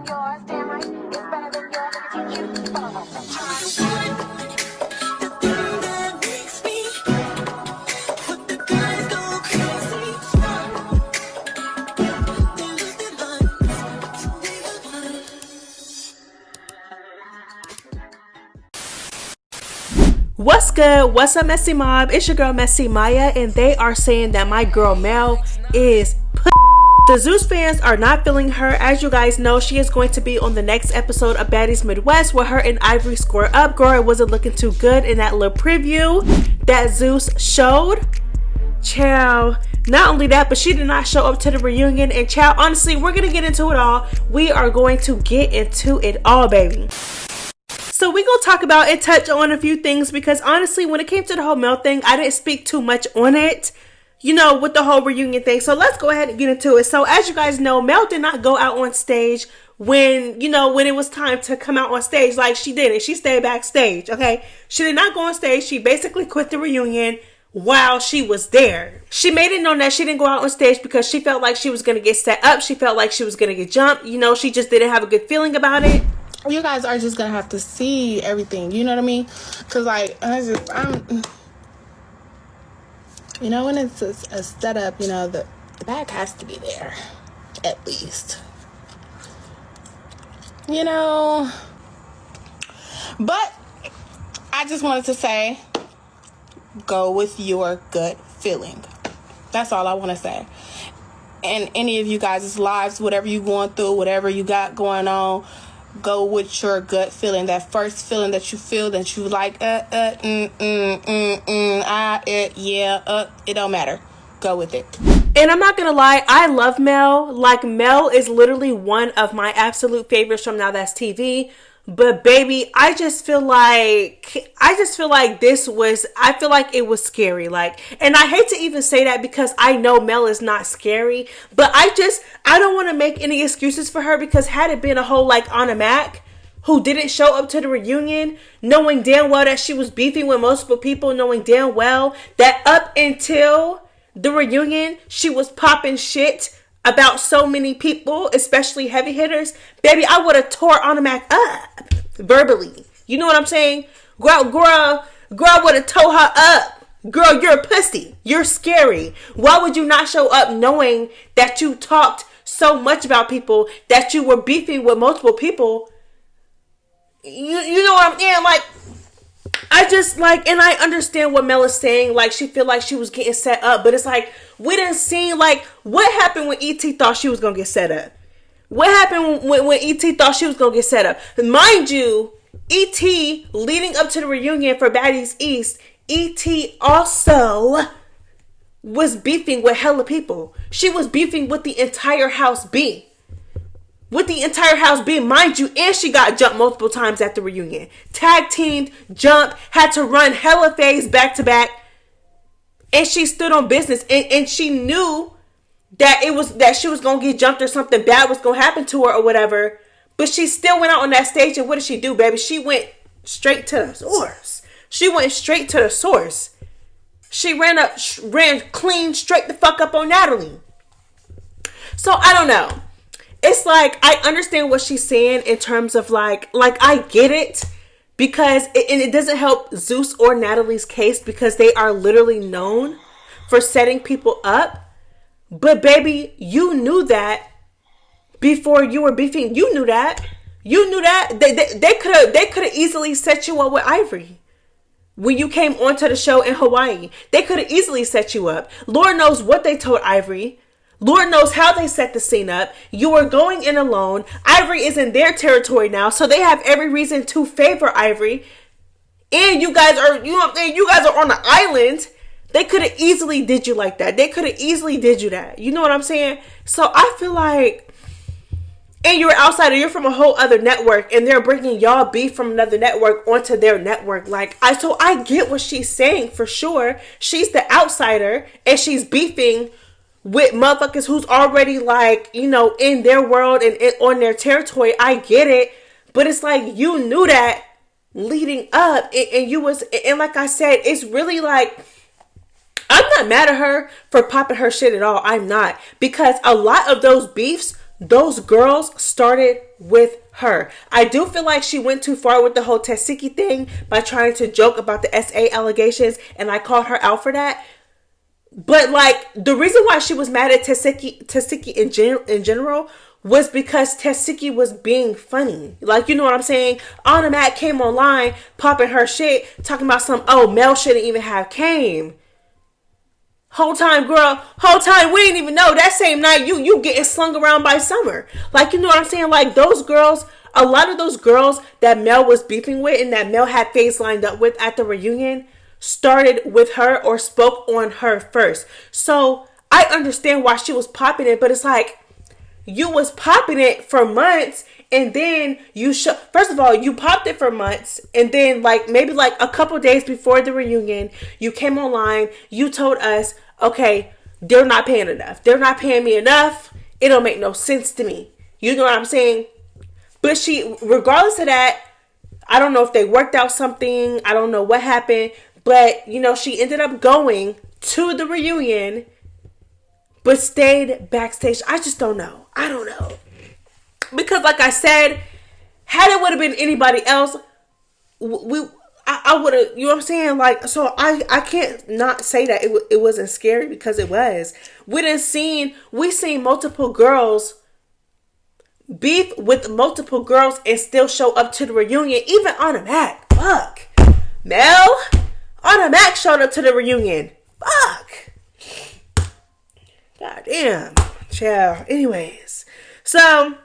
Yours, damn right, it's better than yours. I can teach you. What's good? What's up, Messy Mob? It's your girl MessyMya, and they are saying that my girl Mel is The Zeus fans are not feeling her. As you guys know, she is going to be on the next episode of Baddies Midwest where her and Ivory score up. Girl, it wasn't looking too good in that little preview that Zeus showed. Child, not only that, but she did not show up to the reunion. And child, honestly, we're going to get into it all. We are going to get into it all, baby. So we gonna talk about and touch on a few things because honestly, when it came to the whole Mel thing, I didn't speak too much on it, you know, with the whole reunion thing. So let's go ahead and get into it. So as you guys know, Mel did not go out on stage when, you know, when it was time to come out on stage. Like, she didn't. She stayed backstage, okay? She did not go on stage. She basically quit the reunion while she was there. She made it known that she didn't go out on stage because she felt like she was going to get set up. She felt like she was going to get jumped. You know, she just didn't have a good feeling about it. You guys are just gonna have to see everything, you know what I mean? Because like I'm you know, when it's a setup, you know, the back has to be there at least, you know. But I just wanted to say, go with your gut feeling. That's all I want to say. And any of you guys' lives, whatever you going through, whatever you got going on, go with your gut feeling. That first feeling that you feel that you like, it don't matter. Go with it. And I'm not gonna lie, I love Mel. Like, Mel is literally one of my absolute favorites from Now That's TV. But baby, I just feel like it was scary. Like, and I hate to even say that because I know Mel is not scary, but I don't want to make any excuses for her because had it been a whole like Anna Mac who didn't show up to the reunion, knowing damn well that she was beefing with multiple people, knowing damn well that up until the reunion, she was popping shit about so many people, especially heavy hitters, baby, I would have tore Anna Mac up verbally. You know what I'm saying? Girl would have tore her up. Girl, you're a pussy. You're scary. Why would you not show up knowing that you talked so much about people, that you were beefing with multiple people? You know what I'm saying? Like, I just like, and I understand what Mel is saying. Like, she feel like she was getting set up, but it's like, we didn't see, like, what happened when E.T. thought she was going to get set up? What happened when E.T. thought she was going to get set up? Mind you, E.T. leading up to the reunion for Baddies East, E.T. also was beefing with hella people. She was beefing with the entire House B. With the entire House B, mind you, and she got jumped multiple times at the reunion. Tag teamed, jumped, had to run hella phase back to back. And she stood on business, and she knew that she was gonna get jumped or something bad was gonna happen to her or whatever. But she still went out on that stage, and what did she do, baby? She went straight to the source. She went straight to the source. She ran clean straight the fuck up on Natalie. So I don't know. It's like, I understand what she's saying in terms of like I get it. Because, and it doesn't help Zeus or Natalie's case because they are literally known for setting people up. But baby, you knew that before you were beefing. You knew that. You knew that. They could have easily set you up with Ivory. When you came onto the show in Hawaii, they could have easily set you up. Lord knows what they told Ivory. Lord knows how they set the scene up. You were going in alone. Ivory is in their territory now, so they have every reason to favor Ivory. And you guys are, you know what I'm saying? You guys are on the island. They could have easily did you like that. They could have easily did you that. You know what I'm saying? So I feel like, and you're an outsider. You're from a whole other network, and they're bringing y'all beef from another network onto their network. So I get what she's saying for sure. She's the outsider, and she's beefing with motherfuckers who's already like, you know, in their world and on their territory. I get it. But it's like, you knew that leading up and you was, and like I said, it's really like, I'm not mad at her for popping her shit at all. I'm not. Because a lot of those beefs those girls started with her. I do feel like she went too far with the whole Tesiki thing by trying to joke about the SA allegations, and I called her out for that. But like, the reason why she was mad at Tesiki in general was because Tesiki was being funny. Like, you know what I'm saying? Anna Mac came online popping her shit, talking about some, oh, Mel shouldn't even have came. Whole time, girl, whole time, we didn't even know. That same night, you getting slung around by Summer. Like, you know what I'm saying? Like, those girls, a lot of those girls that Mel was beefing with and that Mel had face lined up with at the reunion started with her or spoke on her first. So, I understand why she was popping it, but it's like, you was popping it for months, and then first of all, you popped it for months, and then like maybe like a couple days before the reunion, you came online, you told us, okay, they're not paying enough. They're not paying me enough. It don't make no sense to me. You know what I'm saying? But she, regardless of that, I don't know if they worked out something. I don't know what happened, but you know, she ended up going to the reunion but stayed backstage. I just don't know. I don't know. Because like I said, had it would have been anybody else, I would have, you know what I'm saying? Like, so I can't not say that it wasn't scary, because it was. We seen multiple girls beef with multiple girls and still show up to the reunion. Even Anna Mac. Fuck. Mel? Anna Mac showed up to the reunion. Fuck. God damn. Child. Anyways. So,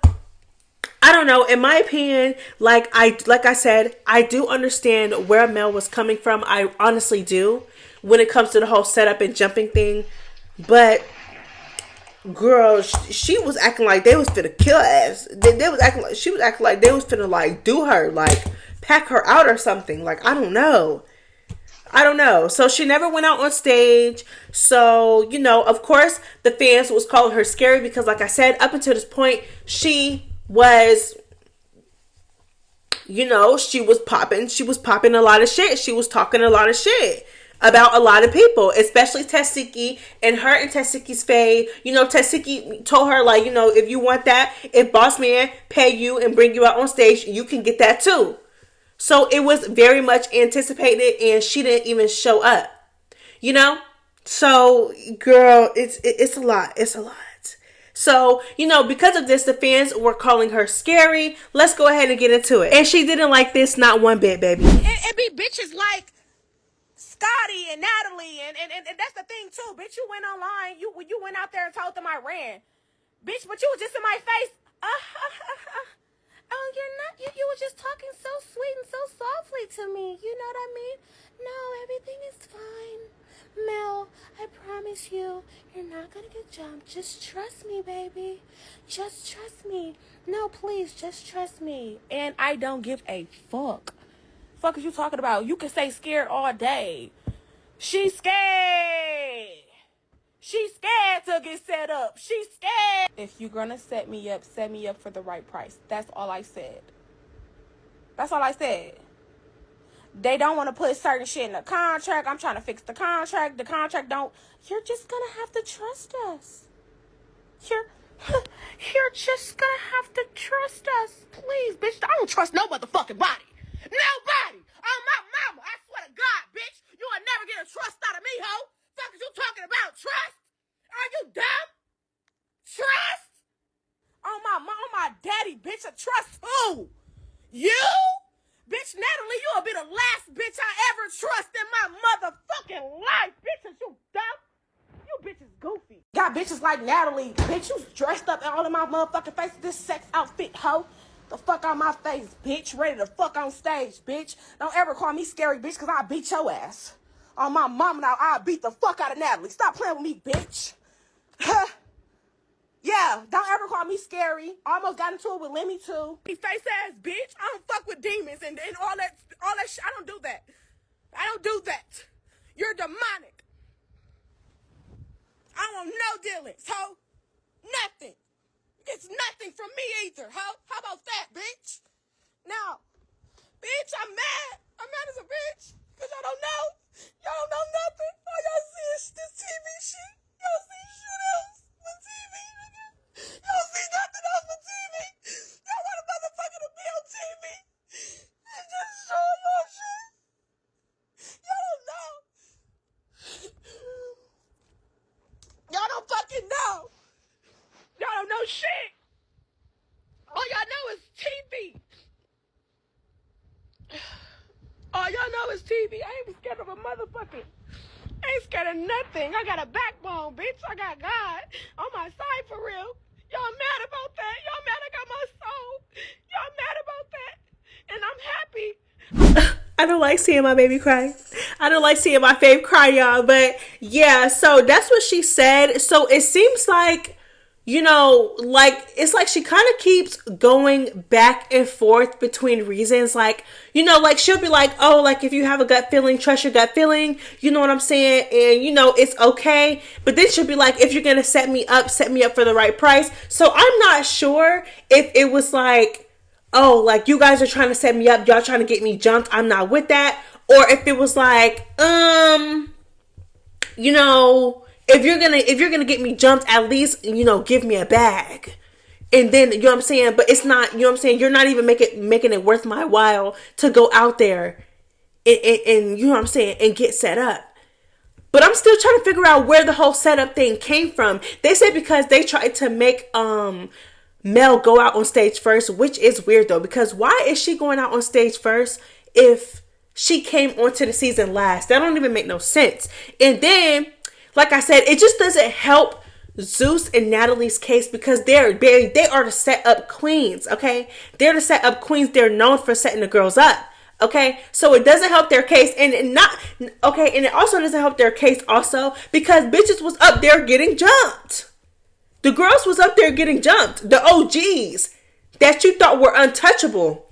I don't know. In my opinion, like I said, I do understand where Mel was coming from. I honestly do. When it comes to the whole setup and jumping thing. But, girl, she was acting like they was finna kill her ass. She was acting like they was finna like do her. Like, pack her out or something. Like, I don't know. So she never went out on stage. So, you know, of course, the fans was calling her scary because, like I said, up until this point, she was, you know, she was popping a lot of shit. She was talking a lot of shit about a lot of people, especially Tesiki and her and Tesiki's fade. You know, Tesiki told her, like, you know, if you want that, if Boss Man pay you and bring you out on stage, you can get that too. So it was very much anticipated, and she didn't even show up, you know? So, girl, it's a lot. It's a lot. So, you know, because of this, the fans were calling her scary. Let's go ahead and get into it. And she didn't like this, not one bit, baby. It be bitches like Scotty and Natalie, and that's the thing too, bitch. You went online, you went out there and told them I ran, bitch, but you was just in my face. Oh, you're not. You were just talking so sweet and so softly to me. You know what I mean? No, everything is fine. Mel, I promise you, you're not gonna get jumped. Just trust me, baby. Just trust me. No, please, just trust me. And I don't give a fuck. Fuck is you talking about? You can say scared all day. She's scared. She's scared to get set up. She's scared. If you're gonna set me up for the right price. That's all I said. That's all I said. They don't want to put certain shit in the contract. I'm trying to fix the contract. The contract don't. You're just gonna have to trust us. You're just gonna have to trust us. Please, bitch. I don't trust no motherfucking body. Nobody. Oh, my mama. I swear to God, bitch. You will never get a trust out of me, ho. Fuck is you talking about? Trust? Are you dumb? Trust? Oh my daddy, bitch. A trust who? You? Bitch, Natalie, you'll be the last bitch I ever trust in my motherfucking life. Bitch, is you dumb? You bitch is goofy. Got bitches like Natalie. Bitch, you dressed up all in my motherfucking face. This sex outfit, ho. The fuck on my face, bitch. Ready to fuck on stage, bitch. Don't ever call me scary, bitch, because I'll beat your ass. On my mama now, I'll beat the fuck out of Natalie. Stop playing with me, bitch. Huh? Yeah, don't ever call me scary. Almost got into it with Lemmy, too. Face ass, bitch. I don't fuck with demons and all that shit. I don't do that. I don't do that. You're demonic. I want no dealings, ho. Nothing. It's nothing from me either, ho. How about that, bitch? Now, bitch, I'm mad. I'm mad as a bitch. Because y'all don't know. Y'all don't know nothing. All y'all see is this TV shit. Y'all see shit else on TV, nigga. Y'all see nothing watch TV. I ain't scared of a motherfucker. I ain't scared of nothing. I got a backbone, bitch. I got God on my side for real. Y'all mad about that? Y'all mad I got my soul? Y'all mad about that? And I'm happy. I don't like seeing my baby cry. I don't like seeing my fave cry, y'all. But yeah, so that's what she said. So it seems like, you know, like, it's like she kind of keeps going back and forth between reasons. Like, you know, like, she'll be like, oh, like, if you have a gut feeling, trust your gut feeling. You know what I'm saying? And, you know, it's okay. But then she'll be like, if you're going to set me up for the right price. So I'm not sure if it was like, oh, like, you guys are trying to set me up, y'all trying to get me jumped, I'm not with that. Or if it was like, you know, if you're gonna get me jumped, at least, you know, give me a bag. And then, you know what I'm saying? But it's not, you know what I'm saying? You're not even making it worth my while to go out there and you know what I'm saying, and get set up. But I'm still trying to figure out where the whole setup thing came from. They said because they tried to make Mel go out on stage first, which is weird though, because why is she going out on stage first if she came onto the season last? That don't even make no sense. And then, like I said, it just doesn't help Zeus and Natalie's case because they are the set up queens, okay? They're the set up queens. They're known for setting the girls up, okay? So it doesn't help their case, and it also doesn't help their case also because bitches was up there getting jumped. The girls was up there getting jumped. The OGs that you thought were untouchable,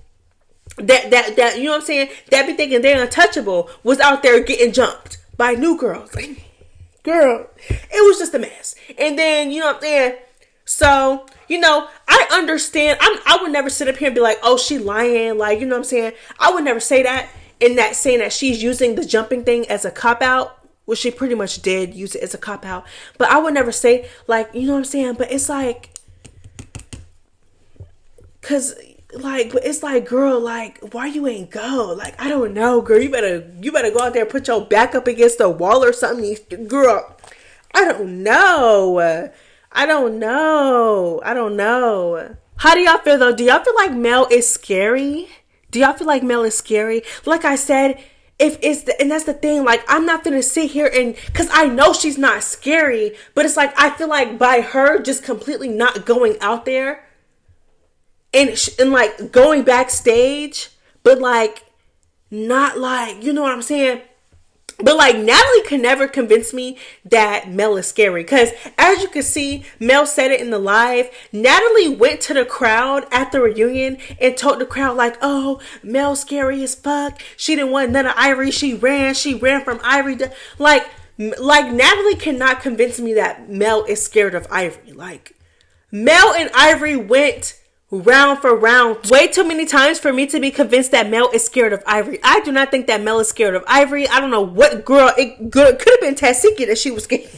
that you know what I'm saying, that be thinking they're untouchable, was out there getting jumped by new girls. Girl, it was just a mess. And then, you know what I'm saying, so, you know, I understand. I would never sit up here and be like, oh, she lying. Like, you know what I'm saying? I would never say that, in that saying that she's using the jumping thing as a cop-out. Well, she pretty much did use it as a cop-out. But I would never say, like, you know what I'm saying? But it's like, because, like, but it's like, girl, like, why you ain't go? Like, I don't know, girl. You better go out there and put your back up against the wall or something. Girl, I don't know. I don't know. How do y'all feel, though? Do y'all feel like Mel is scary? Like I said, and that's the thing, like, I'm not gonna sit here and, because I know she's not scary, but it's like, I feel like by her just completely not going out there and like going backstage, but like, not like, you know what I'm saying? But like, Natalie can never convince me that Mel is scary. Because as you can see, Mel said it in the live. Natalie went to the crowd at the reunion and told the crowd like, oh, Mel's scary as fuck. She didn't want none of Ivory. She ran from Ivory. Like Natalie cannot convince me that Mel is scared of Ivory. Like, Mel and Ivory went round for round way too many times for me to be convinced that Mel is scared of Ivory. I do not think that Mel is scared of Ivory. I don't know what girl. It could have been Tasiki that she was scared.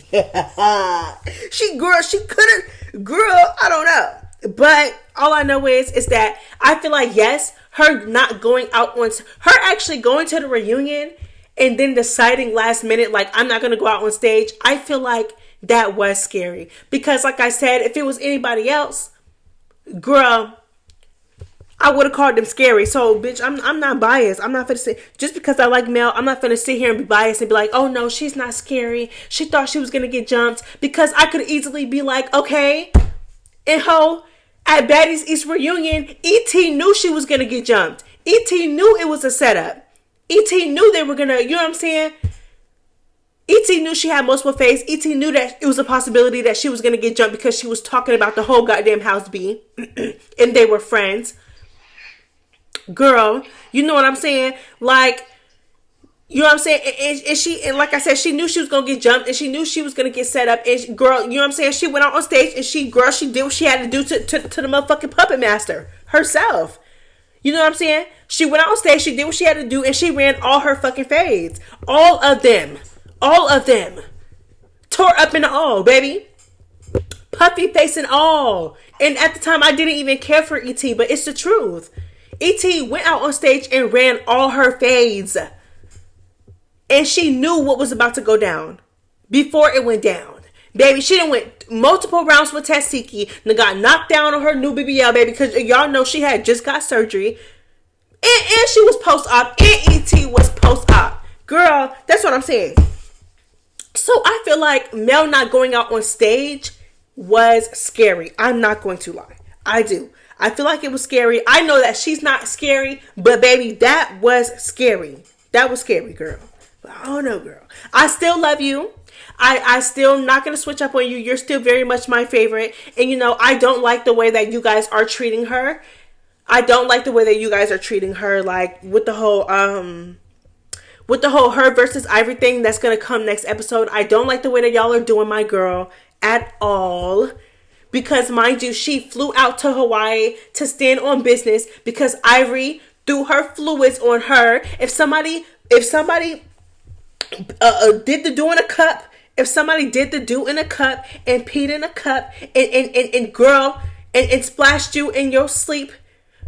She couldn't. Girl, I don't know. But all I know is that I feel like, yes, her not going out on, her actually going to the reunion and then deciding last minute, like, I'm not going to go out on stage. I feel like that was scary. Because like I said, if it was anybody else, girl, I would have called them scary. So, bitch, I'm not biased. I'm not finna say, just because I like Mel, I'm not finna sit here and be biased and be like, oh no, she's not scary. She thought she was gonna get jumped. Because I could easily be like, okay, and at Baddies East reunion, E.T. knew she was gonna get jumped. E.T. knew it was a setup. E.T. knew they were gonna, you know what I'm saying? E.T. knew she had multiple faces. E.T. knew that it was a possibility that she was going to get jumped because she was talking about the whole goddamn house B. And they were friends. Girl, you know what I'm saying? Like, you know what I'm saying? And like I said, she knew she was going to get jumped. And she knew she was going to get set up. And girl, you know what I'm saying? She went out on stage and she did what she had to do to the motherfucking puppet master herself. You know what I'm saying? She went out on stage. She did what she had to do. And she ran all her fucking fades. All of them. Tore up in the all, baby. Puffy face and all. And at the time, I didn't even care for E.T., but it's the truth. E.T. went out on stage and ran all her fades. And she knew what was about to go down before it went down. Baby, she done went multiple rounds with Tasiki and got knocked down on her new BBL, baby, because y'all know she had just got surgery. And she was post-op. And ET was post-op. Girl, that's what I'm saying. So I feel like Mel not going out on stage was scary. I'm not going to lie. I do. I feel like it was scary. I know that she's not scary, but baby, that was scary. That was scary, girl. But I don't know, girl. I still love you. I still not going to switch up on you. You're still very much my favorite. And you know, I don't like the way that you guys are treating her. I don't like the way that you guys are treating her, like with the whole her versus Ivory thing that's going to come next episode. I don't like the way that y'all are doing my girl at all. Because mind you, she flew out to Hawaii to stand on business because Ivory threw her fluids on her. If somebody did the do in a cup, if somebody did the do in a cup and peed in a cup and girl and splashed you in your sleep,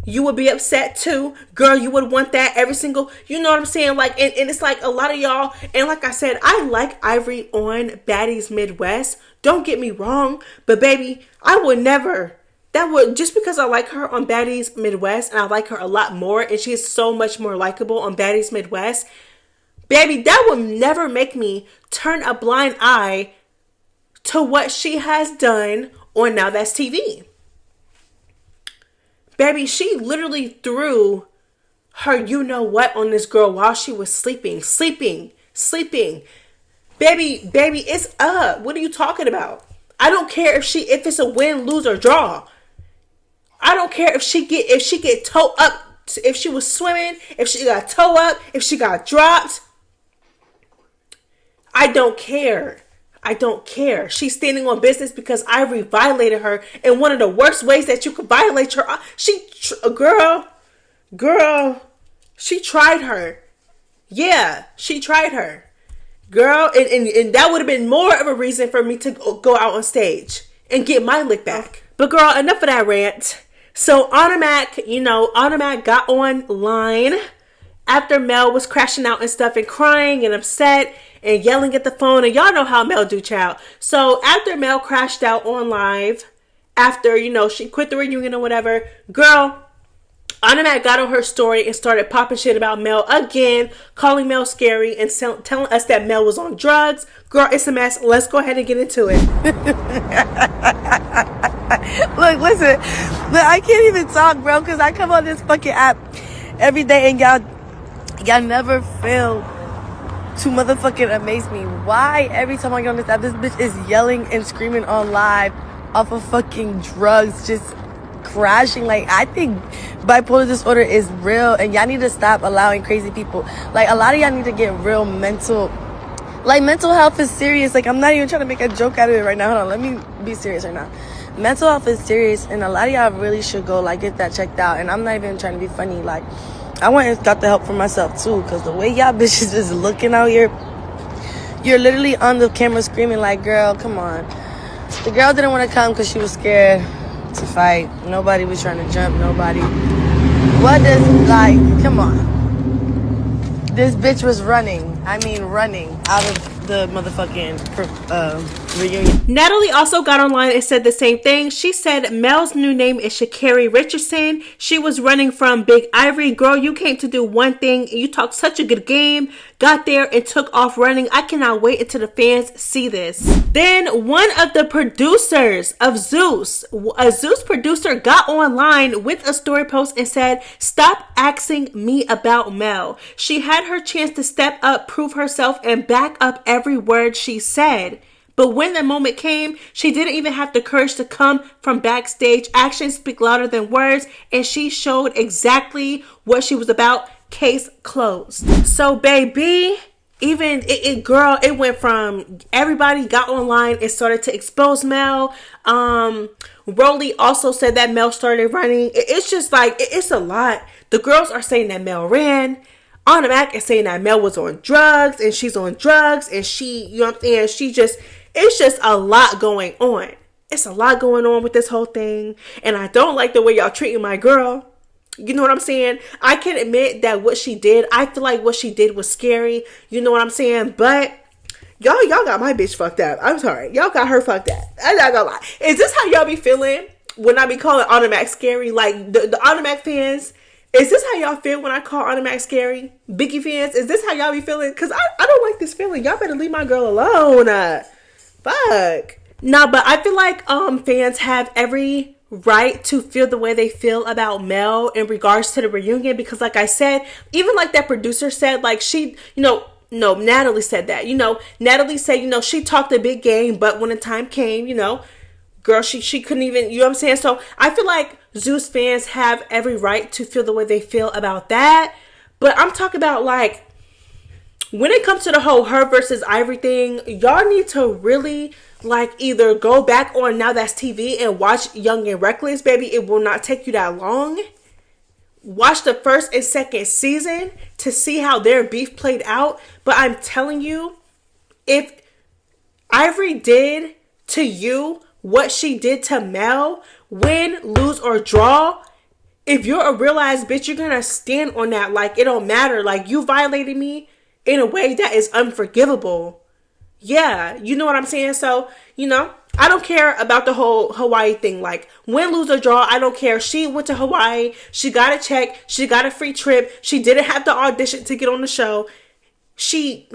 you would be upset too. Girl, you would want that every single, you know what I'm saying? Like, and it's like a lot of y'all, and like I said, I like Ivory on Baddies Midwest. Don't get me wrong, but baby, I would never, just because I like her on Baddies Midwest, and I like her a lot more, and she is so much more likable on Baddies Midwest, baby, that would never make me turn a blind eye to what she has done on Now That's TV. Baby, she literally threw her you-know-what on this girl while she was sleeping. Baby, it's up. What are you talking about? I don't care if it's a win, lose, or draw. I don't care if she get toe up, if she was swimming, if she got toe up, if she got dropped. I don't care. She's standing on business because Ivory violated her in one of the worst ways that you could violate her. Girl, she tried her. Yeah, she tried her. Girl, and that would have been more of a reason for me to go out on stage and get my lick back. But girl, enough of that rant. So Automac got online after Mel was crashing out and stuff and crying and upset and yelling at the phone. And y'all know how Mel do, child. So after Mel crashed out on live, after, she quit the reunion or whatever, girl, Automac got on her story and started popping shit about Mel again, calling Mel scary and telling us that Mel was on drugs. Girl, it's a mess. Let's go ahead and get into it. Look, listen. Look, I can't even talk, bro, because I come on this fucking app every day and y'all never fail to motherfucking amaze me. Why every time I get on this app, this bitch is yelling and screaming on live off of fucking drugs, just crashing? Like, I think bipolar disorder is real, and y'all need to stop allowing crazy people. Like, a lot of y'all need to get real mental health is serious. Like, I'm not even trying to make a joke out of it right now. Hold on, let me be serious right now. Mental health is serious, and a lot of y'all really should go, like, get that checked out. And I'm not even trying to be funny. Like, I went and got the help for myself too, because the way y'all bitches is looking out here, you're literally on the camera screaming like, girl, come on. The girl didn't want to come because she was scared to fight. Nobody was trying to jump. Nobody. Come on. This bitch was running out of the motherfucking reunion. Natalie also got online and said the same thing. She said Mel's new name is Sha'Carri Richardson. She was running from Big Ivory. Girl, you came to do one thing. You talked such a good game. Got there and took off running. I cannot wait until the fans see this. Then one of the producers of Zeus, a Zeus producer, got online with a story post and said, "Stop asking me about Mel. She had her chance to step up, prove herself, and back up every word she said. But when the moment came, she didn't even have the courage to come from backstage. Actions speak louder than words, and she showed exactly what she was about. Case closed." So, baby, it went from everybody got online and started to expose Mel. Rolly also said that Mel started running. It's just like, it's a lot. The girls are saying that Mel ran. Automac is saying that Mel was on drugs, and she's on drugs, and she, you know what I'm saying, it's just a lot going on. It's a lot going on with this whole thing, and I don't like the way y'all treating my girl. You know what I'm saying? I can admit that what she did, I feel like what she did was scary. You know what I'm saying? But y'all got my bitch fucked up. I'm sorry. Y'all got her fucked up. I'm not gonna lie. Is this how y'all be feeling when I be calling Automac scary? Like, the Automac fans, Is this how y'all feel when I call Automatic scary? Biggie fans, is this how y'all be feeling? Because I don't like this feeling. Y'all better leave my girl alone. Fuck. No, but I feel like fans have every right to feel the way they feel about Mel in regards to the reunion, because like I said, even like that producer said, like she, no, Natalie said that, Natalie said, she talked a big game, but when the time came, girl, she couldn't even, you know what I'm saying? So I feel like Zeus fans have every right to feel the way they feel about that. But I'm talking about like, when it comes to the whole her versus Ivory thing, y'all need to really like either go back on Now That's TV and watch Young and Reckless, baby. It will not take you that long. Watch the first and second season to see how their beef played out. But I'm telling you, if Ivory did to you what she did to Mel, win, lose, or draw, if you're a real ass bitch, you're gonna stand on that. Like, it don't matter. Like, you violated me in a way that is unforgivable. Yeah, you know what I'm saying? So, I don't care about the whole Hawaii thing. Like, win, lose, or draw, I don't care. She went to Hawaii. She got a check. She got a free trip. She didn't have to audition to get on the show. She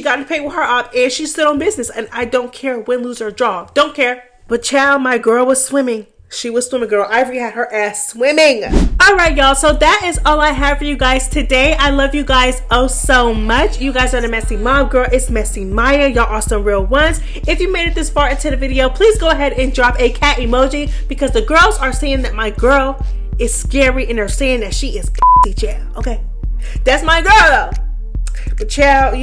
got to pay with her op, and she's still on business. And I don't care win, lose, or draw. Don't care. But child, my girl was swimming. She was swimming, girl. Ivory had her ass swimming. All right, y'all. So that is all I have for you guys today. I love you guys oh so much. You guys are the Messy Mom girl. It's MessyMya. Y'all are some real ones. If you made it this far into the video, please go ahead and drop a cat emoji, because the girls are saying that my girl is scary and they're saying that she is child. Okay, that's my girl though. But child,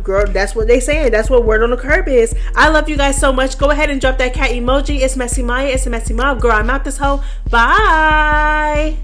girl, that's what they saying. That's what word on the curb is. I love you guys so much. Go ahead and drop that cat emoji. It's MessyMya. It's the Messy Mom girl. I'm out this hoe. Bye.